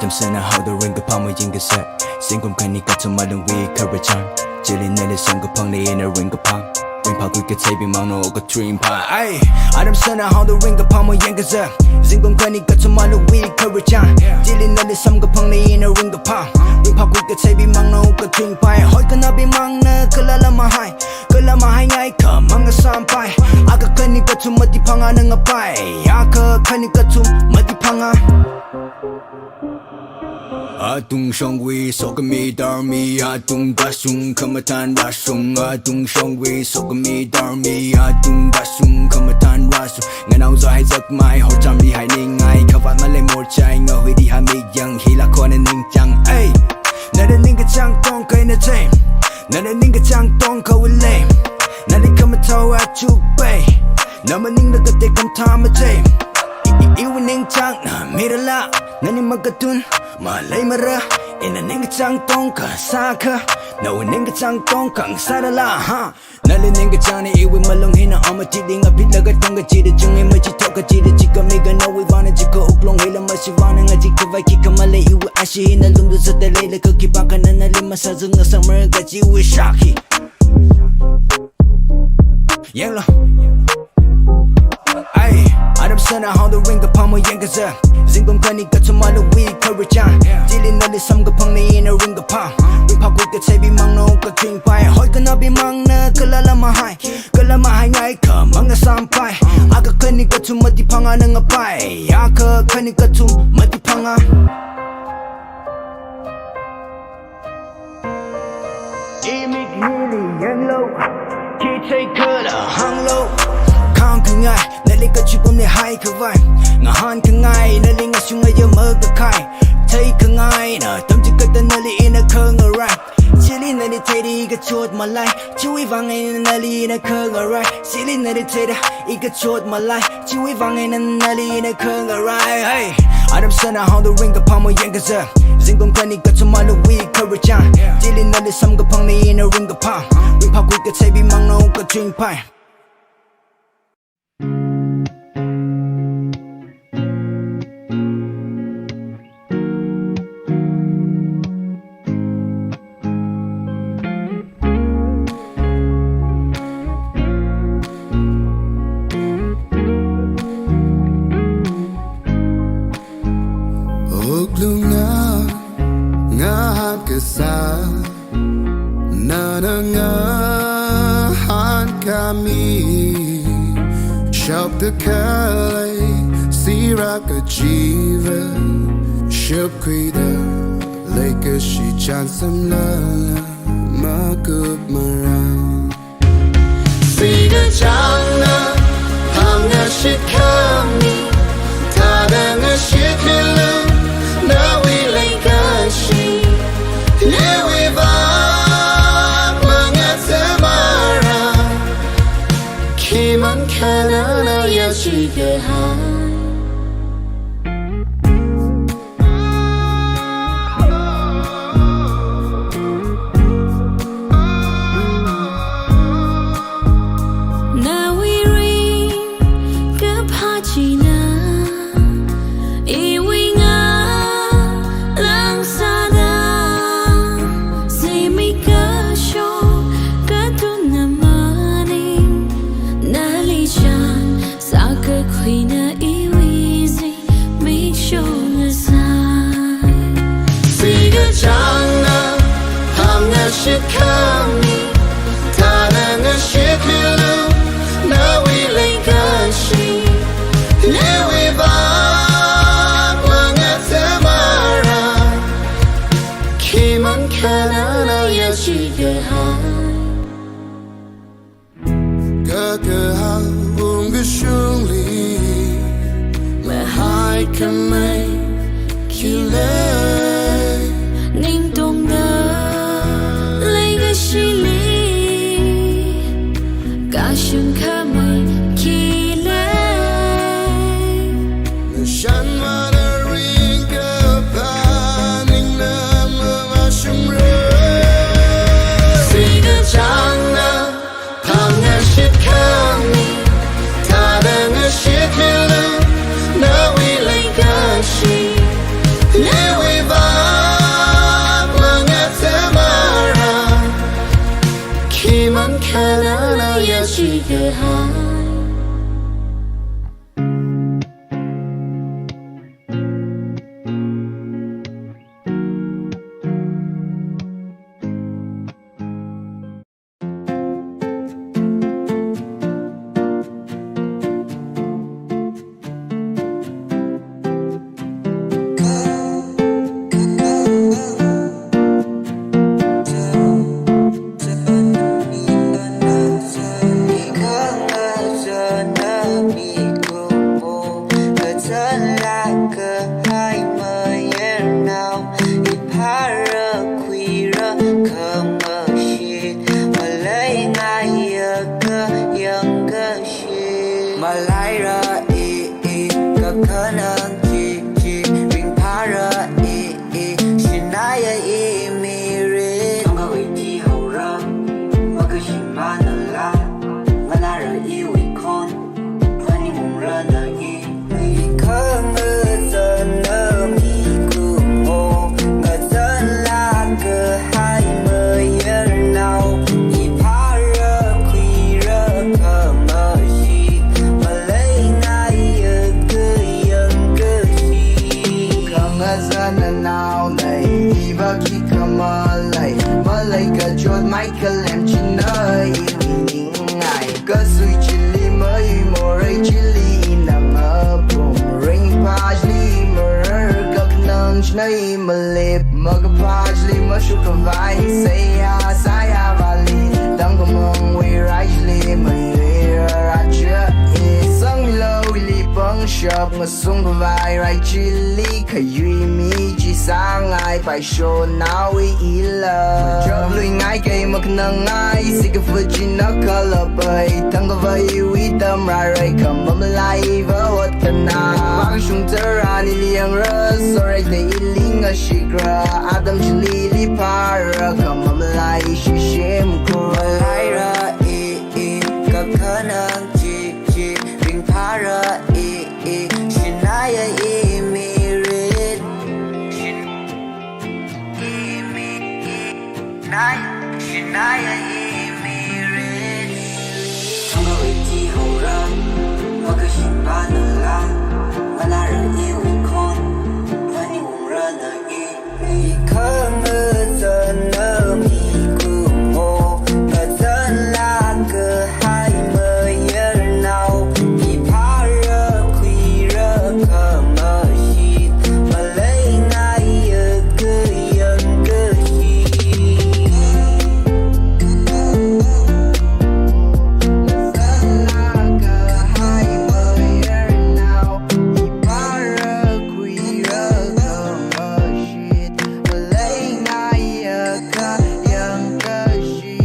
Adam sana how the ring upon my yin set Sing from can got to my long way courage on Jilly Nelly song upon the inner ring upon Ring pop we could take me mono or dream pie Ay Adam sana how the ring upon my yin set Sing from can got to my long way courage on Jilly Nelly song upon the inner ring upon Ring pop we could take me mono or dream pie Hoy gonna be mang na kalala mahai kalama hai ngai ka mang sampai aga kani ka tu mati phanga nang pai aka kani ka tu mati phanga Atung shong we sok me dar me atung basung kamatan rasung atung shong we sok me dar me atung basung kamatan rasung nganau zo hai zak mai ho cham ri hai ning ngai khawa ma le mor chai nga hui di ha me yang hila khon ning chang ai na de ning ka chang tong kai na chain na de ning ka chang tong ka will lame na de come to at you bay na ma ning na ka te kam tha ma chain I will ning chang na me da la na ni ma ka tun ma lai ma ra in a ning chang tong ka sa ka na we ning chang tong kang sa da la ha na le ning chang ni I will ma long hin na am chi ding a bit la ga tong ga chi de chung e ma chi tok ga chi de chi ka me ga na we va na chi ko uk long he la ma shi va na nga chi ka vai ki ka ma le I will a shi na lung du sa te le le ka ki ba ka na na le ma sa zung nga sang mer ga chi we shaki yeah la ay Adam sana how the ring upon my yin gaza Zingom kani ka to my we courage on Dealing na le sam ga pang ni in a ring upon Ring pop we could say be mang no ka king pie Hoy gonna be mang na kalala mahai ngai ka mang sampai aga kani ka to mati phanga nang pai aka kani ka to mati phanga Imig hili yang low ki take color hang low Kang kungai nali ka chipom ne hai ka vai nga han kungai nali nga sunga ya ma ka kai thai kungai na tam chi ka ta nali in a khang right chili nali thai di ka chot ma lai chui wang in nali in a khang right chili nali thai da I ka chot ma lai chui wang in nali in a khang right hey Adam sana how the ring upon my yin gaza Zingom kani ka to my we courage on chili nali sam ga pang ni in a ring upon ring pop we could say be mang no ka drink pie Shop the Calais, Sirak Achieva, Shop Krida, Lake a she chansam lala, Makup Maran. Siga Changna, Hanga Shikami, Tadanga Shikilu, now we like a she, here we Kiman kana na yashike hai Now we ring ka pachi na iwinga lang sana simi ka show ka tunamaning Nalishan saka quina iwizi make sure na sai Siga Changna Hamna Shikami Tadanga Shikilu Now we like a she Here we back Mga Tamara Kiman Kanana Yashika Hai Kaka Unga Shungli Mahai Kamei Kile Ning dong da Lega shili Gashun kamai Kile Shan Mada Ringa Paning Nama Mashumre Siga Changna Panga Shikami Tadanga Shikilu Now we like a she Here we là cơ hai mơ yer nào ipara queera kama shit malay ngaya cơ yang cơ shit malay ra e ka kanang chi chi ring para e shinaya e mere nga wei ti hau ra ma ka shin ma na la ngana ra e wei kon phani mong ra na e không ngờ giờ nơ mi cùng ô ngờ giờ là cơ hai mơ yer nào đi phá rơ quy rơ cơ mơ shi mà lấy ngay ở cơ yên cơ shi không ngờ giờ nào này đi vào khi cơ mơ lấy cơ chốt máy cơ làm chi nơi những ngày cơ suy chi li mới mồ rây chi li nằm ở bụng ring pajli mơ các nâng nay mà lệp mà cái pajli mà shuka vai say ya vali đang có mong we rightly mà we ra chưa sang mi lâu li băng shop ngồi sung cái vai right chili khai duy mi chỉ sang ai phải show now we love chợt lui ngay cây mà nâng ai xí cái phơi chỉ nó color bay thằng có vai we tâm ra ray cầm bấm lại vỡ vật thân na băng sung tơ ra ni liang ra sorry they iling a shigra adam chili li para cầm bấm lại shi shem ko lại ra các khả chi chi ring para shinaya mirit shinaya mirit không có vị trí hậu ra mà cái shin ba nở la mà na ra yêu con và những mong ra nở không ngờ giờ nở mi cùng ô ngờ giờ là cơ hai mơ yer nào đi phá rơ quy rơ cơ mơ shi mà lấy ngay ở cơ yên cơ shi giờ là cơ hai mơ yer nào đi phá rơ quy rơ cơ mơ shi mà lấy ngay ở cơ yên cơ shi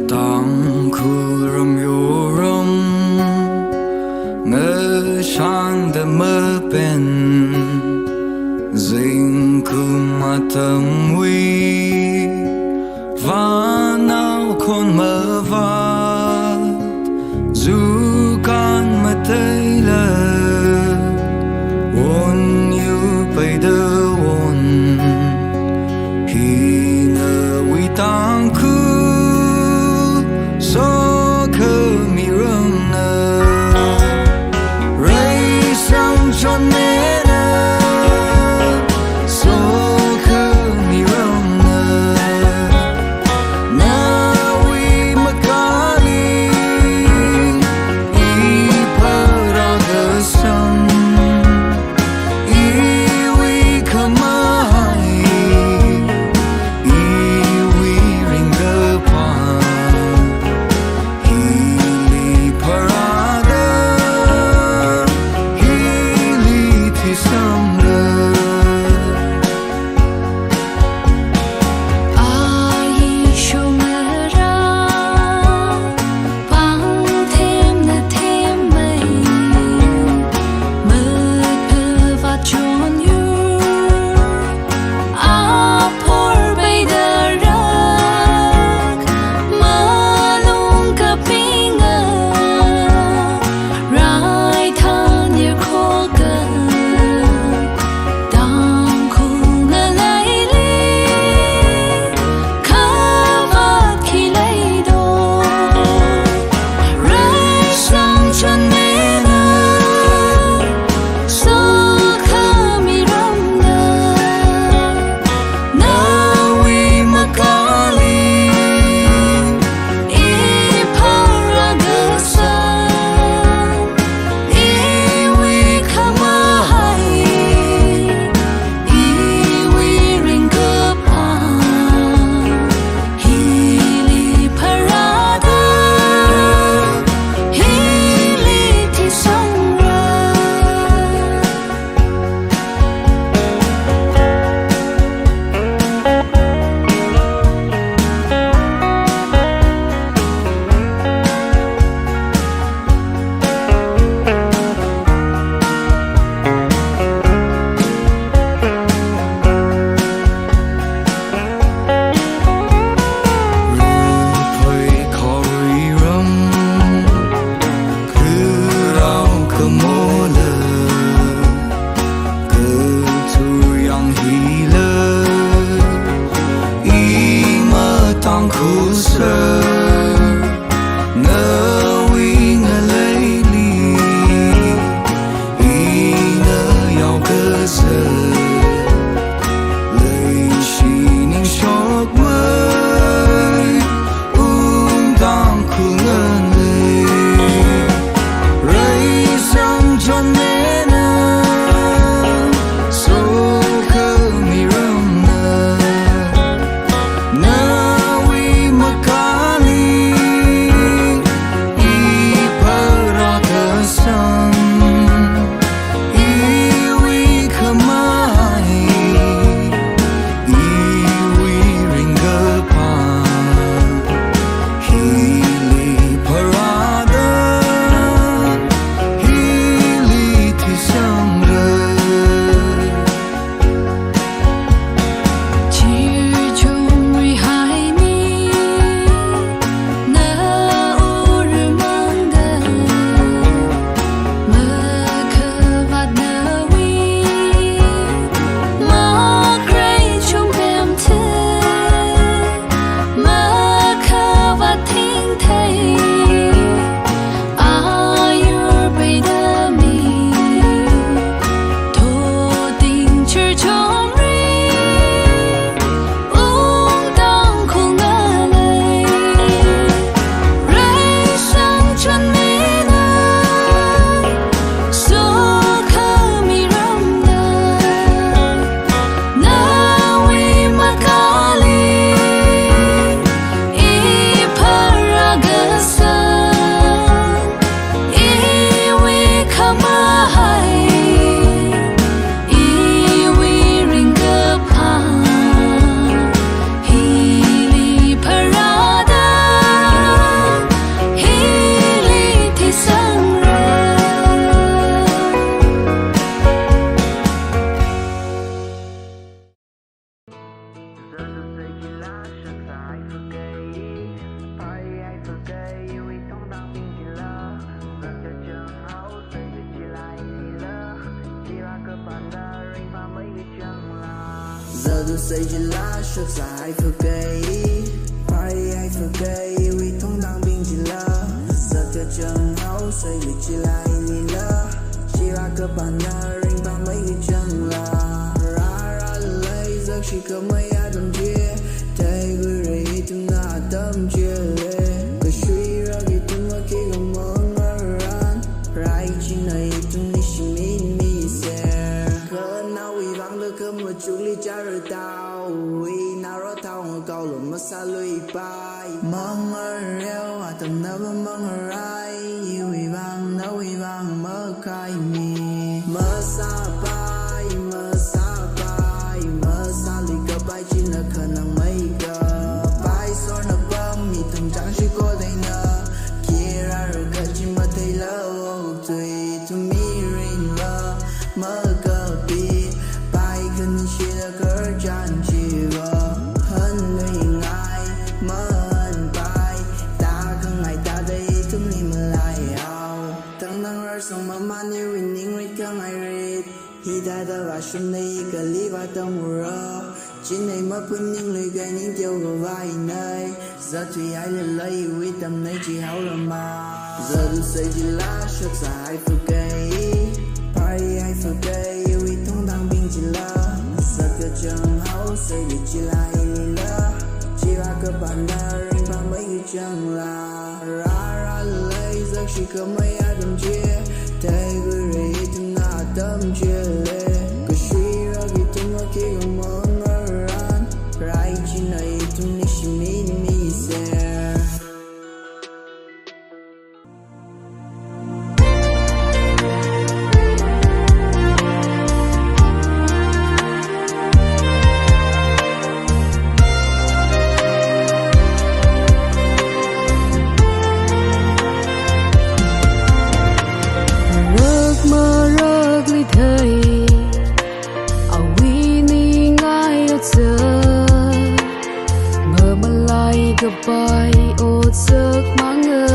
当枯荣有容，我唱的么变，dinh cum tâm vi, và nào khôn mơ va, dù con mà thấy là, ôn yêu bay đơ ôn, khi nở vi tăng khu. So cơ mi rong nơ rây sang cho nê nơ so cơ mi rong nơ na vi ma ka li i pa ra the sun i vi ka mai i vi 当苦涩，我为我泪里，一我要歌色，泪是你说我，当苦我泪，人生中的。giờ tôi xây chỉ lá sắp dài vừa cây phải ai vừa cây vì thông đang bình chỉ là giờ theo chân áo xây vì chỉ lại nhìn là chỉ là cơ bản là ring bằng mấy cái chân là ra ra lấy giấc chỉ có mấy ai đồng chia thấy người rơi tung na tâm chia lệ cứ suy ra cái tung mà khi không mong ở ran rai chỉ này tung đi xin mi xe cơ nào vì vắng được cơ một chút ly cha rồi tao vì nào đó tao ngồi cầu lùm mà xa lùi bay mong ở reo à tầm nào vẫn mong ở rai yêu vì vắng nào vì vắng mơ khai mi mơ xa bay mơ xa lì cơ bay chỉ là khả năng mấy cơ bay xóa nó bơm mi thằng chẳng chỉ có đây nơ kia ra rồi cơ chỉ mà thấy lâu tùy to me rain love mơ cơ bi bay cần chỉ là cơ chẳng chỉ vợ hơn người ngài mơ hơn bay ta không ngày ta đây chúng ni mà lại ao thằng đang ra sông mà man yêu winning với cơ ngày rít hi ta ta và xuân này cả lý và tâm mùa chỉ này mà phun những lời gây những chiều của vài nơi giờ thì ai lên lấy vì tâm này chỉ hảo là mà giờ tôi xây chỉ lá sắp dài phù cây phải ai phù cây vì thông đang bình chỉ là giờ cơ chân hảo xây vì chỉ lại là chỉ là cơ bản là ring bằng mấy cái chân là ra ra lấy giấc chỉ có mấy ai đồng chia thấy người rơi tung na tâm chia lệ cứ suy ra vì tung mà khi không mong ở ran rai chỉ này tung đi xin mi xe goodbye ốt giấc mơ ngơ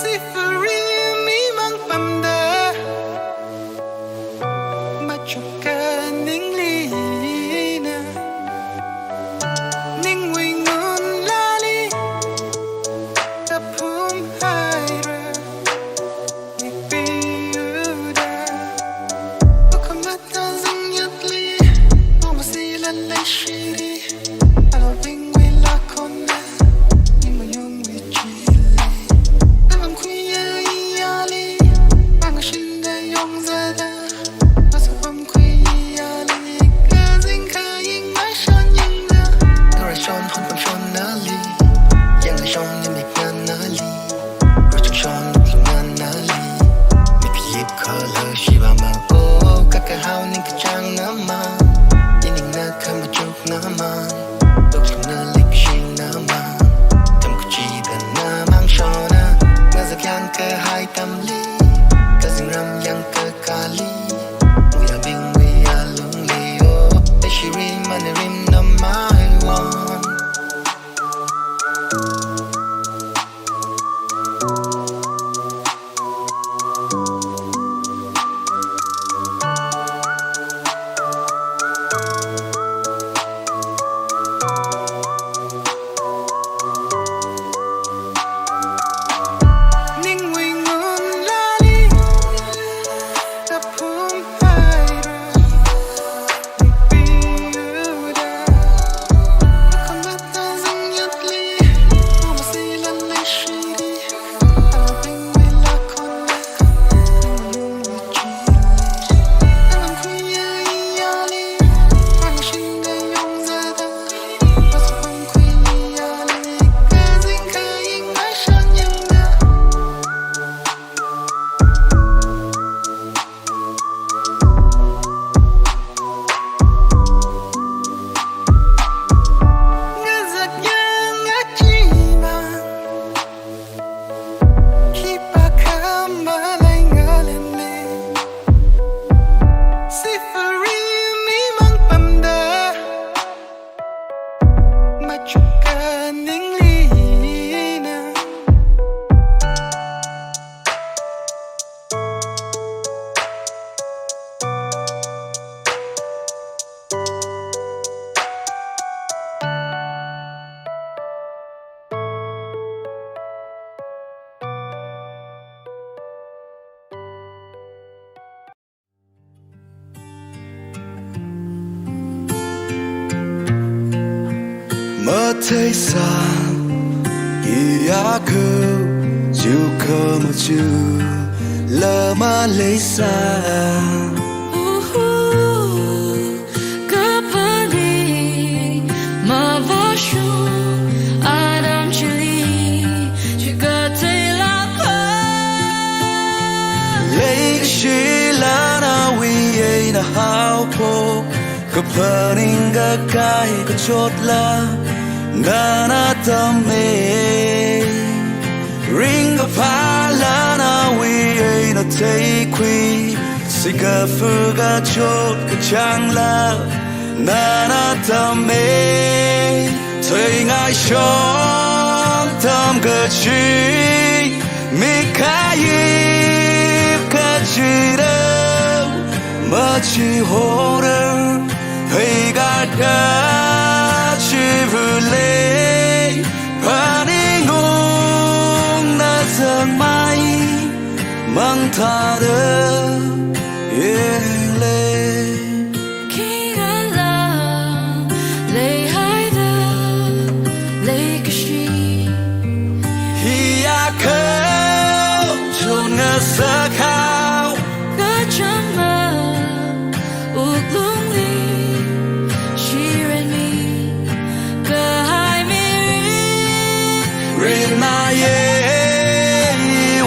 Sifari mi mang pamda Machuka ning lina Ning wingun lali Kapum haira Nik biyuda Wakamata zang yatli Omasila lay shiri Alawing wila kona Imayong wichili Namam kuya iyali Pangashinda yong zada Masapam kuya iyali Kazing kaying maishan yung da Narasyon hon pam shon nali Yang na shon yamik na nali Rachang shon nukling na nali Mipiyip ka la shiba ma Oh kakahaw ning kachang naman Yining na kamajuk naman Dokling na likshing naman Tam kuchida namang shona Ngazak yang ke hai tam li Kazing ram yang ke kali Uya bing uya lung li oh They shirin manirin na my one Ning wingun lali Kapum haira Nik biyuda Wakamata zang yatli Omasila lay shiri Alawing wila kona Imayong wichili Namam kuya iyali Pangashinda yong zada Masapam kuya iyali Kazing kaying maishan yung da Ngazak yang achiman Kipa kamalay ngalene Sifari mi mang pamda Machuka ning lina Mơ thấy sao Ia khâu Chiều khơ mà chư Lỡ mà lấy xa Kapali Mavashu Adam Chili Chikatela Lấy shi la na vi ấy na hao po Ka paning ga kai ka chốt la Na na tam me Ring ga pa la na vi ấy na thấy quy Si ka phu ga chốt ka chang la Na na tam me Thấy ngài shon tam ga chi Mi ka yip ka chi đâu Mà chỉ hồ đâu Hay ga ga chi vu lê Và đi ngung na dần mai Mang tha đâu yên lê Kingala Lay haida Lay kashi Hi a khâu Chôn ngơ sơ khao Kachama Uklungli Shiren mi Kahai miri Rin ma ye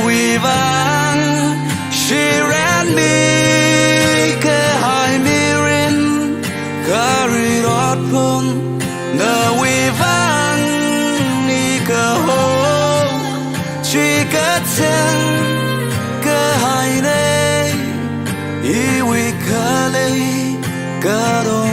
Vi vang Shi ran mi Ke hai mi rin Ka ri rot pun Nơ vi vang Ni ke ho Chi ke chân Ke hai ne I vi ka lei Ka don